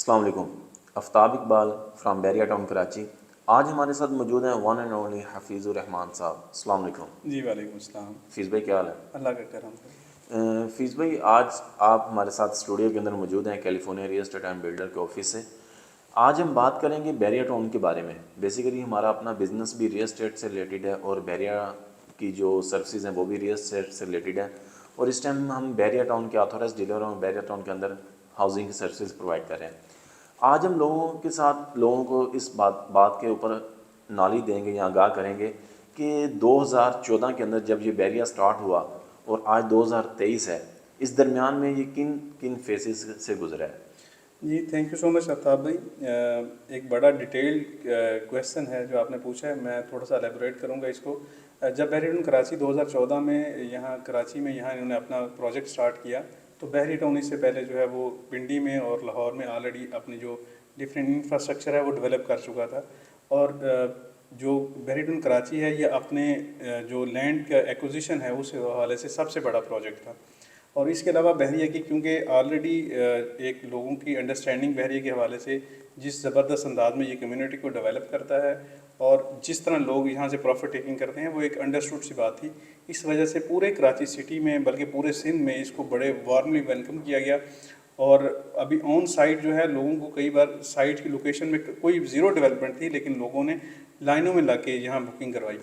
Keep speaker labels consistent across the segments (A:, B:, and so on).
A: السلام علیکم. Aftab Iqbal from Bahria town Karachi. آج ہمارے ساتھ موجود ہیں one and only Hafeez ur-Rehman sahab. السلام علیکم.
B: جی وعلیکم السلام.
A: حفیظ بھائی کیا حال ہے؟
B: اللہ کا کرم.
A: حفیظ بھائی آج آپ ہمارے ساتھ اسٹوڈیو کے اندر موجود ہیں California real estate and builder کے آفس سے. آج ہم بات کریں گے بیریا ٹاؤن کے بارے میں. بیسیکلی ہمارا اپنا بزنس بھی ریئل اسٹیٹ سے ریلیٹڈ ہے اور بیریا کی جو سروسز ہیں وہ بھی ریئل اسٹیٹ سے ریلیٹڈ ہیں. اور اس ٹائم ہم بیریا ٹاؤن کے آتھورائز ڈیلر اور بیریا ٹاؤن کے اندر ہاؤسنگ کی سروسز پرووائڈ کر رہے ہیں. آج ہم لوگوں کو اس بات کے اوپر نالج دیں گے یا آگاہ کریں گے کہ 2014 کے اندر جب یہ بیریا سٹارٹ ہوا اور آج 2023 ہے, اس درمیان میں یہ کن فیسز سے گزرا ہے.
B: جی تھینک یو سو مچ آفتاب بھائی. ایک بڑا ڈیٹیل کویشچن ہے جو آپ نے پوچھا ہے. میں تھوڑا سا الیبوریٹ کروں گا اس کو. جب بیریا ٹاؤن کراچی 2014 میں یہاں کراچی میں انہوں نے اپنا پروجیکٹ سٹارٹ کیا تو بیریا ٹاؤن اس سے پہلے جو ہے وہ پنڈی میں اور لاہور میں آلریڈی اپنی جو ڈفرینٹ انفراسٹرکچر ہے وہ ڈیولپ کر چکا تھا. اور جو بیریا ٹاؤن کراچی ہے یہ اپنے جو لینڈ کا ایکوزیشن ہے اس حوالے سے سب سے بڑا پروجیکٹ تھا. اور اس کے علاوہ بحریہ کی کیونکہ آلریڈی ایک لوگوں کی انڈرسٹینڈنگ بحریہ کے حوالے سے جس زبردست انداز میں یہ کمیونٹی کو ڈیولپ کرتا ہے اور جس طرح لوگ یہاں سے پروفٹ ٹیکنگ کرتے ہیں وہ ایک انڈرسٹوڈ سی بات تھی. اس وجہ سے پورے کراچی سٹی میں بلکہ پورے سندھ میں اس کو بڑے وارملی ویلکم کیا گیا. اور ابھی آن سائٹ جو ہے لوگوں کو کئی بار سائٹ کی لوکیشن میں کوئی زیرو ڈیولپمنٹ تھی لیکن لوگوں نے لائنوں میں لگ کے یہاں بکنگ کروائی.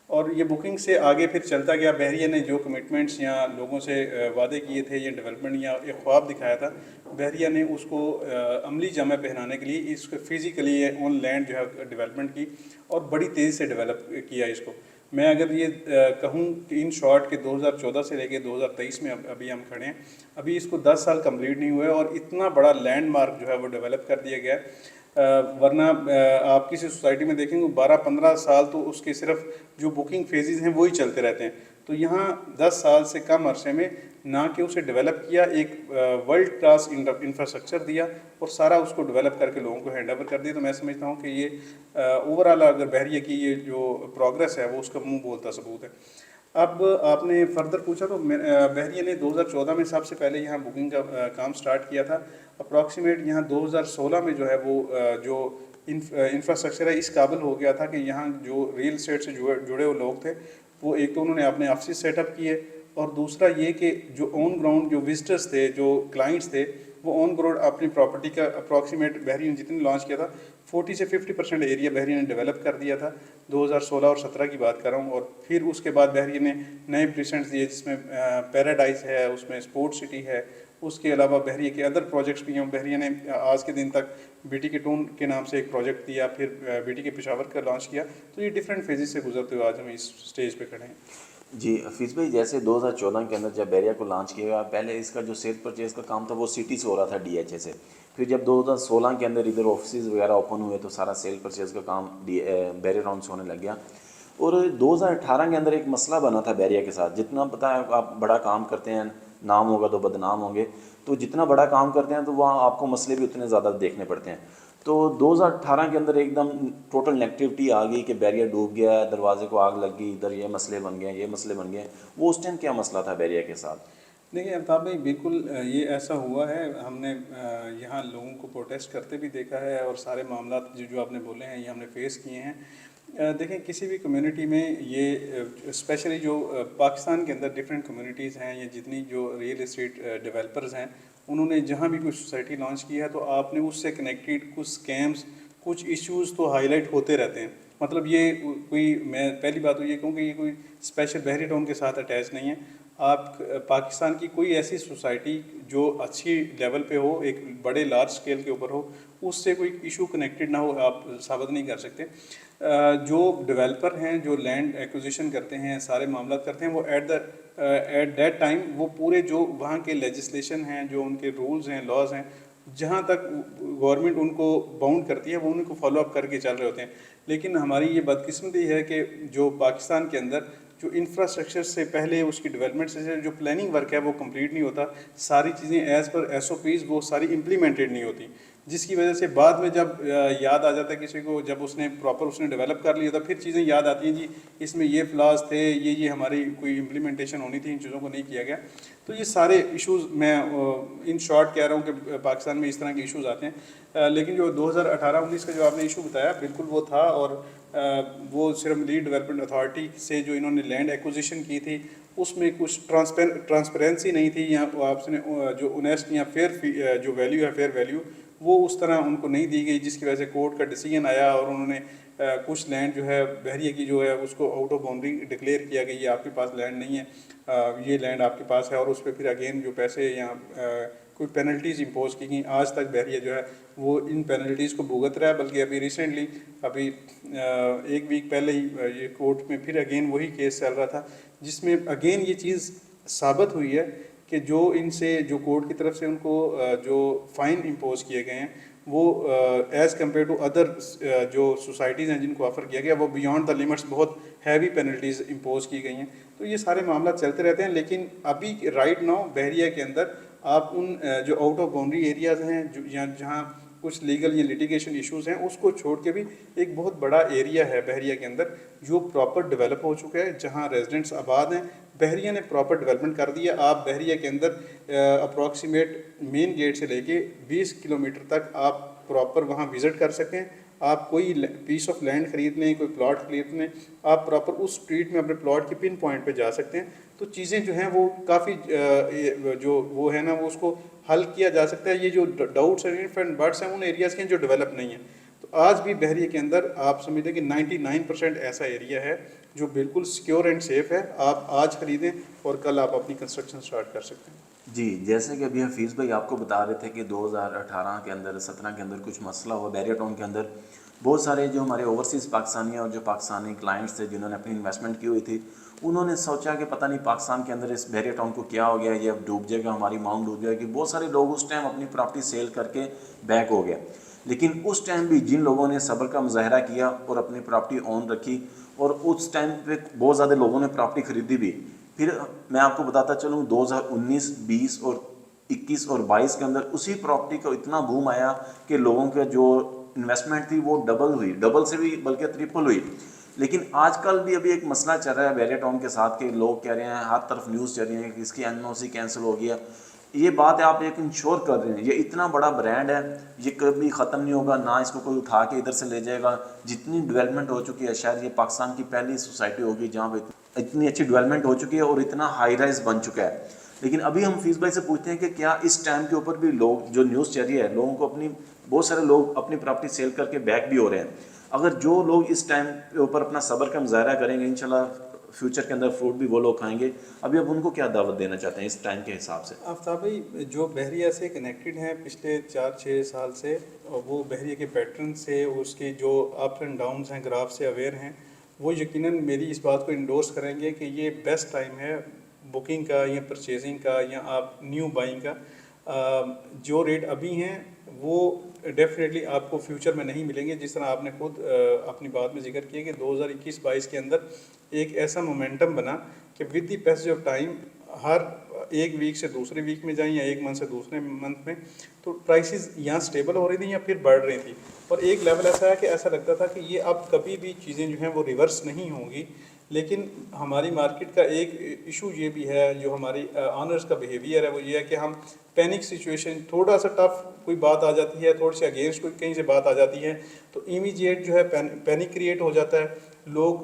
B: اور یہ بکنگ سے آگے پھر چلتا گیا. بحریہ نے جو کمٹمنٹس یا لوگوں سے وعدے کیے تھے یا ڈیولپمنٹ یا ایک خواب دکھایا تھا بحریہ نے اس کو عملی جامہ پہنانے کے لیے اس کو فزیکلی آن لینڈ جو ہے ڈیولپمنٹ کی اور بڑی تیزی سے ڈیولپ کیا اس کو. میں اگر یہ کہوں کہ ان شارٹ کہ 2014 سے لے کے 2023 میں ابھی ہم کھڑے ہیں, ابھی اس کو 10 سال کمپلیٹ نہیں ہوئے اور اتنا بڑا لینڈ مارک جو ہے وہ ڈیولپ کر دیا گیا ہے. ورنہ آپ کسی سوسائٹی میں دیکھیں گے 12-15 سال تو اس کے صرف جو بکنگ فیزز ہیں وہی چلتے رہتے ہیں. تو یہاں 10 سال سے کم عرصے میں نہ کہ اسے ڈیولپ کیا, ایک ورلڈ کلاس انفراسٹرکچر دیا اور سارا اس کو ڈیولپ کر کے لوگوں کو ہینڈ اوور کر دیا. تو میں سمجھتا ہوں کہ یہ اوور آل اگر بحریہ کی یہ جو پروگرس ہے وہ اس کا منہ بولتا ثبوت ہے. اب آپ نے فردر پوچھا تو بحریہ نے 2014 میں سب سے پہلے یہاں بکنگ کا کام سٹارٹ کیا تھا. اپروکسیمیٹ یہاں 2016 میں جو ہے وہ جو انفراسٹرکچر ہے اس قابل ہو گیا تھا کہ یہاں جو ریل اسٹیٹ سے جڑے ہوئے لوگ تھے وہ ایک تو انہوں نے اپنے آفسز سیٹ اپ کیے اور دوسرا یہ کہ جو آن گراؤنڈ جو وزٹرز تھے جو کلائنٹس تھے وہ آن گراؤنڈ اپنی پراپرٹی کا اپروکسیمیٹ بحریہ نے جتنے لانچ کیا تھا 40 سے 50% ایریا بحریہ نے ڈیولپ کر دیا تھا. 2016 اور 17 کی بات کر رہا ہوں. اور پھر اس کے بعد بحریہ نے نئے پریسنٹس دیے جس میں پیراڈائز ہے, اس میں اسپورٹ سٹی ہے. اس کے علاوہ بحریہ کے ادر پروجیکٹس بھی ہیں. بحریہ نے آج کے دن تک بی ٹی کے ٹون کے نام سے ایک پروجیکٹ دیا, پھر بی ٹی کے پشاور کا لانچ کیا. تو یہ ڈفرینٹ فیزز سے گزرتے ہوئے آج ہم اس سٹیج پہ کھڑے ہیں.
A: جی حفیظ بھائی, جیسے 2014 کے اندر جب بیریا کو لانچ کیا گیا, پہلے اس کا جو سیل پرچیز کا کام تھا وہ سٹی سے ہو رہا تھا ڈی ایچ اے سے. پھر جب 2016 کے اندر ادھر آفسز وغیرہ اوپن ہوئے تو سارا سیل پرچیز کا کام بیریا ٹاؤن سے ہونے لگ گیا. اور 2018 کے اندر ایک مسئلہ بنا تھا بیریا کے ساتھ. جتنا پتہ ہے آپ بڑا کام کرتے ہیں, نام ہوگا تو بدنام ہوں گے, تو جتنا بڑا کام کرتے ہیں تو وہاں آپ کو مسئلے بھی اتنے زیادہ دیکھنے پڑتے ہیں. تو 2018 کے اندر ایک دم ٹوٹل نیگیٹیوٹی آ گئی کہ بیریا ڈوب گیا, دروازے کو آگ لگ گئی, ادھر یہ مسئلے بن گئے, یہ مسئلے بن گئے. وہ اس ٹائم کیا مسئلہ تھا بیریا کے ساتھ؟
B: دیکھیے آفتاب بھائی, بالکل یہ ایسا ہوا ہے. ہم نے یہاں لوگوں کو پروٹیسٹ کرتے بھی دیکھا ہے اور سارے معاملات جو آپ نے بولے ہیں یہ ہم نے فیس کیے ہیں. دیکھیں کسی بھی کمیونٹی میں یہ اسپیشلی جو پاکستان کے اندر ڈفرینٹ کمیونٹیز ہیں یا جتنی جو ریئل اسٹیٹ ڈیولپرز ہیں انہوں نے جہاں بھی کوئی سوسائٹی لانچ کی ہے تو آپ نے اس سے کنیکٹیڈ کچھ اسکیمز کچھ ایشوز تو ہائی لائٹ ہوتے رہتے ہیں. مطلب یہ کوئی, میں پہلی بات تو یہ کہوں کہ یہ کوئی اسپیشل بحریہ ٹاؤن کے ساتھ اٹیچ نہیں ہے. آپ پاکستان کی کوئی ایسی سوسائٹی جو اچھی لیول پہ ہو, ایک بڑے لارج اسکیل کے اوپر ہو, اس سے کوئی ایشو کنیکٹڈ نہ ہو آپ ثابت نہیں کر سکتے. جو ڈیولپر ہیں جو لینڈ ایکوزیشن کرتے ہیں, سارے معاملات کرتے ہیں, وہ ایٹ دیٹ ٹائم وہ پورے جو وہاں کے لیجسلیشن ہیں, جو ان کے رولز ہیں, لاز ہیں, جہاں تک گورنمنٹ ان کو باؤنڈ کرتی ہے وہ ان کو فالو اپ کر کے چل رہے ہوتے ہیں. لیکن ہماری یہ بدقسمتی ہے کہ جو پاکستان کے اندر جو انفراسٹرکچر سے پہلے اس کی ڈیولپمنٹ سے جو پلاننگ ورک ہے وہ کمپلیٹ نہیں ہوتا. ساری چیزیں as per S O Ps وہ ساری امپلیمنٹڈ نہیں ہوتی. جس کی وجہ سے بعد میں جب یاد آ جاتا ہے کسی کو، جب اس نے پراپر اس نے ڈیولپ کر لیا تھا، پھر چیزیں یاد آتی ہیں جی اس میں یہ فلاز تھے، یہ ہماری کوئی امپلیمنٹیشن ہونی تھی، ان چیزوں کو نہیں کیا گیا. تو یہ سارے ایشوز میں ان شارٹ کہہ رہا ہوں کہ پاکستان میں اس طرح کے ایشوز آتے ہیں. لیکن جو 2018-19 کا جو آپ نے ایشو بتایا بالکل وہ تھا، اور وہ صرف لیڈ ڈیولپمنٹ اتھارٹی سے جو انہوں نے لینڈ ایکوزیشن کی تھی اس میں کچھ ٹرانسپیرنسی نہیں تھی، یا آپ نے جو اونیسٹ یا فیئر جو ویلیو ہے فیئر ویلیو وہ اس طرح ان کو نہیں دی گئی، جس کی وجہ سے کورٹ کا ڈیسیجن آیا اور انہوں نے کچھ لینڈ جو ہے بحریہ کی جو ہے اس کو آؤٹ آف باؤنڈری ڈکلیئر کیا کہ یہ آپ کے پاس لینڈ نہیں ہے، یہ لینڈ آپ کے پاس ہے، اور اس پہ پھر اگین جو پیسے یا کوئی پینلٹیز امپوز کی گئیں. آج تک بحریہ جو ہے وہ ان پینلٹیز کو بھگت رہا ہے، بلکہ ابھی ریسنٹلی ایک ویک پہلے ہی یہ کورٹ میں پھر اگین وہی کیس چل رہا تھا، جس میں اگین یہ چیز ثابت ہوئی ہے کہ جو ان سے جو کورٹ کی طرف سے ان کو جو فائن امپوز کیے گئے ہیں وہ ایز کمپیئر ٹو ادر جو سوسائٹیز ہیں جن کو آفر کیا گیا وہ بیانڈ دا لیمٹس بہت ہیوی پینلٹیز امپوز کی گئی ہیں. تو یہ سارے معاملات چلتے رہتے ہیں، لیکن ابھی رائٹ ناؤ بحریہ کے اندر آپ ان جو آؤٹ آف باؤنڈری ایریاز ہیں یا جہاں کچھ لیگل یا لیٹیگیشن ایشوز ہیں اس کو چھوڑ کے بھی ایک بہت بڑا ایریا ہے بحریہ کے اندر جو پراپر ڈیولپ ہو چکا ہے، جہاں ریزیڈنٹس آباد ہیں. بحریہ نے پراپر ڈیولپمنٹ کر دیا. آپ بحریہ کے اندر اپروکسیمیٹ مین گیٹ سے لے کے 20 کلومیٹر تک آپ پراپر وہاں وزٹ کر سکیں. آپ کوئی پیس آف لینڈ خرید لیں، کوئی پلاٹ خرید لیں، آپ پراپر اس اسٹریٹ میں اپنے پلاٹ کے پن پوائنٹ پہ جا سکتے ہیں. تو چیزیں جو ہیں وہ کافی جو وہ ہے نا وہ اس کو حل کیا جا سکتا ہے. یہ جو ڈاؤٹس اینڈ بٹس ہیں ان ایریاز کے ہیں جو ڈیولپ نہیں ہیں. تو آج بھی بحریہ کے اندر آپ سمجھتے ہیں کہ 99% ایسا ایریا ہے جو بالکل سیکیور اینڈ سیف ہے. آپ آج خریدیں اور کل آپ اپنی کنسٹرکشن سٹارٹ کر سکتے ہیں.
A: جی، جیسے کہ ابھی حفیظ بھائی آپ کو بتا رہے تھے کہ 2018 کے اندر 17 کے اندر کچھ مسئلہ ہوا بحریہ ٹاؤن کے اندر. بہت سارے جو ہمارے اوورسیز پاکستانی ہیں اور جو پاکستانی کلائنٹس تھے جنہوں نے اپنی انویسٹمنٹ کی ہوئی تھی، انہوں نے سوچا کہ پتہ نہیں پاکستان کے اندر اس بحریہ ٹاؤن کو کیا ہو گیا، یہ اب ڈوب جائے گا، ہماری مانگ ڈوب جائے گی. بہت سارے لوگ اس ٹائم اپنی پراپرٹی سیل کر کے بیک ہو گئے. لیکن اس ٹائم بھی جن لوگوں نے صبر کا مظاہرہ کیا اور اپنی پراپرٹی اون رکھی، اور اس ٹائم پہ بہت زیادہ لوگوں نے پراپرٹی خریدی بھی. پھر میں آپ کو بتاتا چلوں 2019 20 اور 21 اور 22 کے اندر اسی پراپرٹی کو اتنا بوم آیا کہ لوگوں کے جو انویسٹمنٹ تھی وہ ڈبل ہوئی، ڈبل سے بھی بلکہ ٹرپل ہوئی. لیکن آج کل بھی ابھی ایک مسئلہ چل رہا ہے بحریہ ٹاؤن کے ساتھ کہ لوگ کہہ رہے ہیں، ہر طرف نیوز چل رہی ہے کہ اس کی NOC کینسل ہو گیا. یہ بات ہے آپ ایک انشور کر رہے ہیں، یہ اتنا بڑا برانڈ ہے، یہ کبھی ختم نہیں ہوگا، نہ اس کو کوئی اٹھا کے ادھر سے لے جائے گا. جتنی ڈیولپمنٹ ہو چکی ہے، شاید یہ پاکستان کی پہلی سوسائٹی ہوگی جہاں پہ اتنی اچھی ڈیولپمنٹ ہو چکی ہے اور اتنا ہائی رائز بن چکا ہے. لیکن ابھی ہم حفیظ بھائی سے پوچھتے ہیں کہ کیا اس ٹائم کے اوپر بھی لوگ جو نیوز چل رہی ہے، لوگوں کو بہت سارے لوگ اپنی پراپرٹی سیل کر کے بیک بھی ہو رہے ہیں. اگر جو لوگ اس ٹائم کے اوپر اپنا صبر کا مظاہرہ کریں گے، انشاءاللہ فیوچر کے اندر فروٹ بھی وہ لوگ کھائیں گے. ابھی اب ان کو کیا دعوت دینا چاہتے ہیں اس ٹائم کے حساب سے؟
B: آفتاب بھائی جو بحریہ سے کنیکٹڈ ہیں پچھلے 4-6 سال سے، وہ بحریہ کے پیٹرن سے، اس کی جو اپس اینڈ ڈاؤنس ہیں، گراف سے اویئر ہیں، وہ یقیناً میری اس بات کو انڈورس کریں گے کہ یہ بیسٹ ٹائم ہے بکنگ کا یا پرچیزنگ کا یا آپ نیو بائنگ کا. جو ریٹ ابھی ہیں وہ ڈیفینیٹلی آپ کو فیوچر میں نہیں ملیں گے. جس طرح آپ نے خود اپنی بات میں ذکر کیا کہ 2021-22 کے اندر ایک ایسا مومنٹم بنا کہ with the passage of time ہر ایک ویک سے دوسرے ویک میں جائیں یا ایک منتھ سے دوسرے منتھ میں تو پرائسز یہاں سٹیبل ہو رہی تھیں یا پھر بڑھ رہی تھیں. اور ایک لیول ایسا ہے کہ ایسا لگتا تھا کہ یہ اب کبھی بھی چیزیں جو ہیں وہ ریورس نہیں ہوں گی. لیکن ہماری مارکیٹ کا ایک ایشو یہ بھی ہے، جو ہماری آنرز کا بیہیویئر ہے وہ یہ ہے کہ ہم پینک سچویشن، تھوڑا سا ٹف کوئی بات آ جاتی ہے، تھوڑی سی اگینسٹ کوئی کہیں سے بات آ جاتی ہے تو امیجیٹ جو ہے پینک کریٹ ہو جاتا ہے. لوگ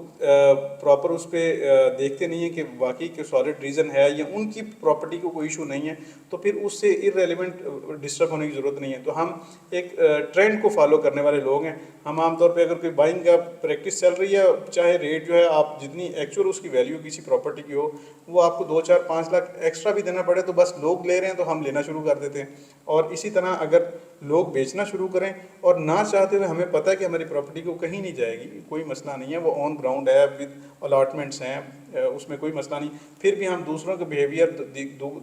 B: پراپر اس پہ دیکھتے نہیں ہیں کہ واقعی کہ سالڈ ریزن ہے یا ان کی پراپرٹی کو کوئی ایشو نہیں ہے، تو پھر اس سے ارریلیونٹ ڈسٹرب ہونے کی ضرورت نہیں ہے. تو ہم ایک ٹرینڈ کو فالو کرنے والے لوگ ہیں. ہم عام طور پہ اگر کوئی بائنگ کا پریکٹس چل رہی ہے، چاہے ریٹ جو ہے آپ جتنی ایکچوئل اس کی ویلیو کسی پراپرٹی کی ہو وہ آپ کو 2-4-5 لاکھ ایکسٹرا بھی دینا پڑے تو بس لوگ لے رہے ہیں تو ہم لینا شروع کر دیتے ہیں. اور اسی طرح اگر لوگ بیچنا شروع کریں اور نہ چاہتے ہوئے ہمیں پتہ ہے کہ ہماری پراپرٹی کو کہیں نہیں جائے گی، کوئی مسئلہ نہیں ہے، وہ آن گراؤنڈ ہے ود الاٹمنٹس ہیں، اس میں کوئی مسئلہ نہیں، پھر بھی ہم دوسروں کے بیہیویئر،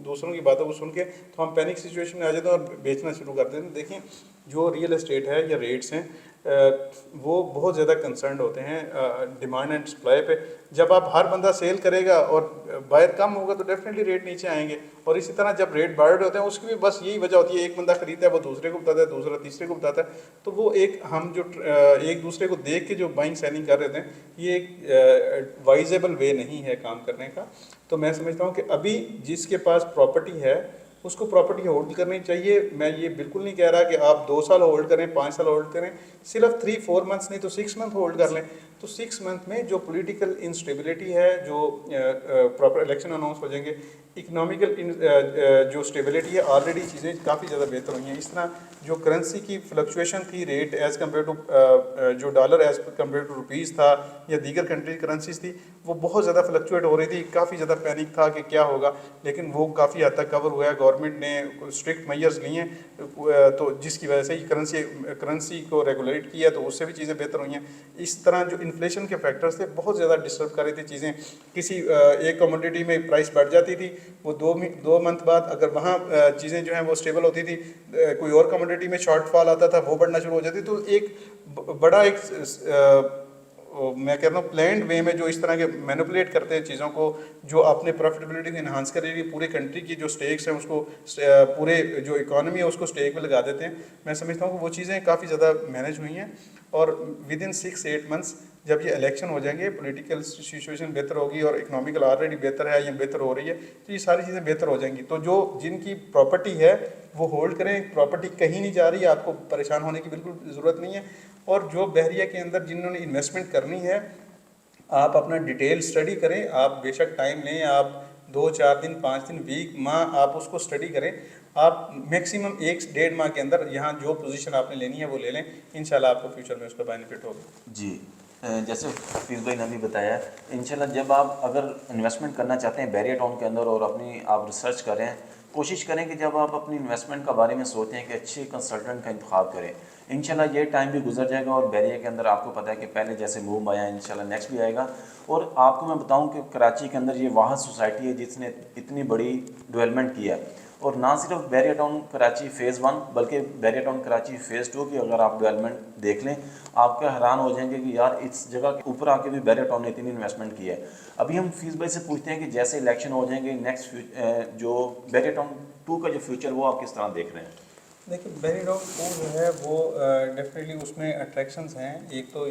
B: دوسروں کی باتوں کو سن کے تو ہم پینک سچویشن میں آ جاتے ہیں اور بیچنا شروع کر دیتے ہیں. دیکھیں جو ریئل اسٹیٹ ہے یا ریٹس ہیں وہ بہت زیادہ کنسرنڈ ہوتے ہیں ڈیمانڈ اینڈ سپلائی پہ. جب آپ ہر بندہ سیل کرے گا اور بائر کم ہوگا تو ڈیفینیٹلی ریٹ نیچے آئیں گے. اور اسی طرح جب ریٹ بڑھ ہوتے ہیں اس کی بھی بس یہی وجہ ہوتی ہے, ایک بندہ خریدتا ہے وہ دوسرے کو بتاتا ہے, دوسرا تیسرے کو بتاتا ہے, تو وہ ایک ہم جو ایک دوسرے کو دیکھ کے جو بائنگ سیلنگ کر رہے ہیں یہ ایک وائزیبل وے نہیں ہے کام کرنے کا. تو میں سمجھتا ہوں کہ ابھی جس کے پاس پراپرٹی ہے اس کو پراپرٹی ہولڈ کرنی چاہیے. میں یہ بالکل نہیں کہہ رہا کہ آپ 2 سال ہولڈ کریں, 5 سال ہولڈ کریں, صرف 3-4 منتھس نہیں تو 6 منتھ ہولڈ کر لیں. تو 6 منتھ میں جو پولیٹیکل انسٹیبلٹی ہے, جو پراپر الیکشن اناؤنس ہو جائیں گے, اکنامیکل جو اسٹیبلٹی ہے, آلریڈی چیزیں کافی زیادہ بہتر ہوئی ہیں. اس طرح جو کرنسی کی فلکچویشن تھی ریٹ ایز کمپیئر ٹو جو dollar as compare to rupees تھا یا دیگر کنٹری کرنسیز تھی, وہ بہت زیادہ فلکچویٹ ہو رہی تھی. کافی زیادہ پینک تھا کہ کیا ہوگا, لیکن وہ کافی حد تک کور ہوا ہے. گورنمنٹ نے اسٹرکٹ میئرز لی ہیں تو جس کی وجہ سے کرنسی کو ریگولیٹ کیا تو اس سے بھی چیزیں بہتر ہوئی ہیں. اس طرح جو انفلیشن کے فیکٹرز تھے بہت زیادہ ڈسٹرب کر رہی تھی چیزیں. کسی ایک کموڈٹی میں پرائس بڑھ جاتی تھی, وہ 2 منتھ بعد اگر وہاں چیزیں جو ہیں وہ اسٹیبل ہوتی تھی, کوئی اور کموڈٹی میں شارٹ فال آتا تھا, وہ بڑھنا شروع ہو جاتی. تو ایک بڑا ایک میں کہہ رہا ہوں پلینڈ وے میں جو اس طرح کے مینوپولیٹ کرتے ہیں چیزوں کو, جو اپنے پروفیٹیبلٹی کو انہانس کرے گی, پورے کنٹری کی جو سٹیکس ہیں اس کو, پورے جو اکانومی ہے اس کو سٹیک پہ لگا دیتے ہیں. میں سمجھتا ہوں کہ وہ چیزیں کافی زیادہ مینیج ہوئی ہیں. اور ود ان 6-8 منتھس جب یہ الیکشن ہو جائیں گے, پولیٹیکل سچویشن بہتر ہوگی اور اکنامیکل آلریڈی بہتر ہے یا بہتر ہو رہی ہے, تو یہ ساری چیزیں بہتر ہو جائیں گی. تو جو جن کی پراپرٹی ہے وہ ہولڈ کریں, پراپرٹی کہیں نہیں جا رہی, آپ کو پریشان ہونے کی بالکل ضرورت نہیں ہے. اور جو بحریہ کے اندر جنہوں نے انویسٹمنٹ کرنی ہے, آپ اپنا ڈیٹیل اسٹڈی کریں. آپ بے شک ٹائم لیں, آپ 2-4 دن 5 دن ویک ماہ آپ اس کو اسٹڈی کریں. آپ میکسیمم 1-1.5 ماہ کے اندر یہاں جو پوزیشن آپ نے لینی ہے وہ لے لیں. انشاءاللہ آپ کو فیوچر میں اس کا بینیفٹ ہوگا.
A: جی, جیسے حفیظ بھائی نے بھی بتایا, انشاءاللہ جب آپ اگر انویسٹمنٹ کرنا چاہتے ہیں بیریا ٹاؤن کے اندر اور اپنی آپ ریسرچ کریں, کوشش کریں کہ جب آپ اپنی انویسٹمنٹ کے بارے میں سوچیں کہ اچھے کنسلٹنٹ کا انتخاب کریں. انشاءاللہ یہ ٹائم بھی گزر جائے گا اور بیریا کے اندر آپ کو پتہ ہے کہ پہلے جیسے موم آیا, انشاءاللہ نیکسٹ بھی آئے گا. اور آپ کو میں بتاؤں کہ کراچی کے اندر یہ واحد سوسائٹی ہے جس نے اتنی بڑی ڈیولپمنٹ کی ہے. اور نہ صرف بیریا ٹاؤن کراچی فیز 1 بلکہ بیریا ٹاؤن کراچی فیز 2 کی اگر آپ ڈیولپمنٹ دیکھ لیں, آپ کا حیران ہو جائیں گے کہ یار اس جگہ کے اوپر آ کے بھی بیریا ٹاؤن نے اتنی انویسٹمنٹ کی ہے. ابھی ہم حفیظ بھائی سے پوچھتے ہیں کہ جیسے الیکشن ہو جائیں گے نیکسٹ جو بیریا ٹاؤن 2 کا جو فیوچر وہ آپ کس طرح دیکھ رہے ہیں؟
B: دیکھیں بیری ٹاؤن 2 جو ہے وہ ڈیفینیٹلی اس میں اٹریکشنز ہیں. ایک تو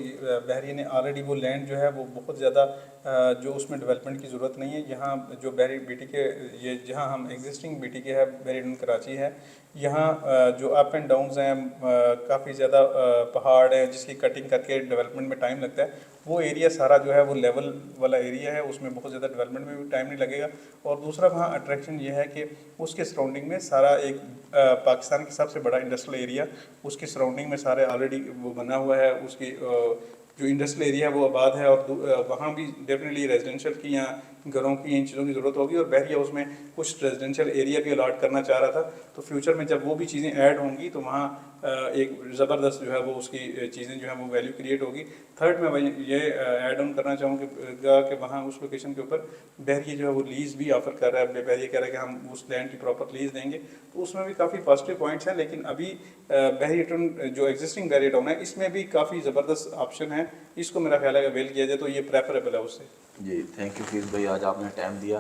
B: بحریہ نے آلریڈی وہ لینڈ جو ہے وہ بہت زیادہ جو اس میں ڈیولپمنٹ کی ضرورت نہیں ہے. یہاں جو بی ٹی کے یہ جہاں ہم ایگزسٹنگ بی ٹی کے ہے بیری ٹاؤن کراچی ہے, یہاں جو اپ اینڈ ڈاؤنز ہیں, کافی زیادہ پہاڑ ہیں جس کی کٹنگ کر کے ڈیولپمنٹ میں ٹائم لگتا ہے. وہ ایریا سارا جو ہے وہ لیول والا ایریا ہے, اس میں بہت زیادہ ڈیولپمنٹ میں بھی ٹائم نہیں لگے گا. اور دوسرا وہاں اٹریکشن یہ ہے کہ اس کے سراؤنڈنگ میں سارا ایک پاکستان کی سب سے بڑا انڈسٹریل ایریا, اس کی سراؤنڈنگ میں سارے آلریڈی وہ بنا ہوا ہے. اس کی جو انڈسٹریل ایریا ہے وہ آباد ہے, اور وہاں بھی ڈیفینیٹلی ریزیڈینشیل کی یا گھروں کی ان چیزوں کی ضرورت ہوگی. اور بحریہ اس میں کچھ ریزیڈینشیل ایریا بھی الاٹ کرنا چاہ رہا تھا. تو فیوچر میں جب وہ بھی چیزیں ایڈ ہوں گی تو وہاں ایک زبردست جو ہے وہ اس کی چیزیں جو ہیں وہ ویلیو کریٹ ہوگی. تھرڈ میں یہ ایڈ آن کرنا چاہوں گا کہ وہاں اس لوکیشن کے اوپر بحریہ جو ہے وہ لیز بھی آفر کر رہا ہے. بحریہ کہہ رہا ہے کہ ہم اس لینڈ کی پراپر لیز دیں گے. تو اس میں بھی کافی پازیٹیو پوائنٹس ہیں. لیکن ابھی بحریہ ٹاؤن جو ایگزسٹنگ بحریہ ٹاؤن ہے اس میں بھی کافی زبردست آپشن ہے. اس کو میرا خیال ہے کہ اویل کیا جائے تو یہ پریفریبل ہے اس سے.
A: جی تھینک یو حفیظ بھائی, آج آپ نے ٹائم دیا.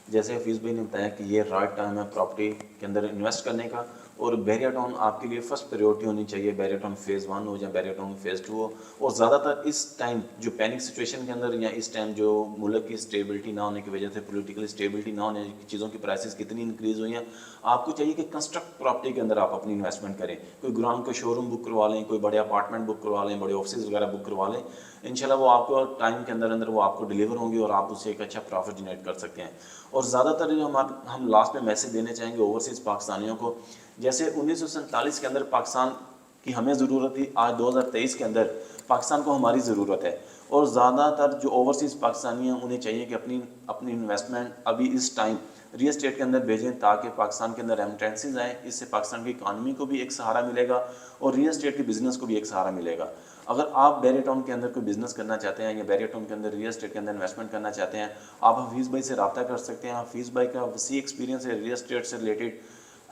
A: جیسے حفیظ بھائی نے بتایا کہ یہ رائٹ ٹائم ہے پراپرٹی کے اندر انویسٹ کرنے کا, اور بیریا ٹاؤن آپ کے لیے فرسٹ پریورٹی ہونی چاہیے. بیریا ٹاؤن فیز 1 ہو یا بیریا ٹاؤن فیز 2 ہو. اور زیادہ تر اس ٹائم جو پینک سچویشن کے اندر یا اس ٹائم جو ملک کی اسٹیبلٹی نہ ہونے کی وجہ سے, پولیٹیکل اسٹیبلٹی نہ ہونے کی چیزوں کی پرائسز کتنی انکریز ہوئی ہیں, آپ کو چاہیے کہ کنسٹرکٹ پراپرٹی کے اندر آپ اپنی انویسٹمنٹ کریں. کوئی گراؤنڈ کا شو روم بک کروا لیں, کوئی بڑے اپارٹمنٹ بک کروا لیں, بڑے آفسز وغیرہ بک کروا لیں. انشاءاللہ وہ آپ کو ٹائم کے اندر وہ آپ کو ڈلیور ہوں گی اور آپ اسے ایک اچھا پروفٹ جنریٹ کر سکتے ہیں. اور زیادہ تر ہم لاسٹ میں میسج دینے چاہیں گے اوورسیز پاکستانیوں کو. جیسے 1947 کے اندر پاکستان کی ہمیں ضرورت تھی, آج 2023 کے اندر پاکستان کو ہماری ضرورت ہے. اور زیادہ تر جو اوورسیز پاکستانی ہیں انہیں چاہیے کہ اپنی انویسٹمنٹ ابھی اس ٹائم ریل اسٹیٹ کے اندر بھیجیں تاکہ پاکستان کے اندر ریمیٹنسز آئیں. اس سے پاکستان کی اکانومی کو بھی ایک سہارا ملے گا اور ریل اسٹیٹ کے بزنس کو بھی ایک سہارا ملے گا. اگر آپ بیریا ٹاؤن کے اندر کوئی بزنس کرنا چاہتے ہیں یا بیریا ٹاؤن کے اندر ریل اسٹیٹ کے اندر انویسٹمنٹ کرنا چاہتے ہیں, آپ حفیظ بھائی سے رابطہ کر سکتے ہیں. حفیظ بھائی کا وسیع ایکسپیرینس ہے ریل اسٹیٹ سے ریلیٹڈ.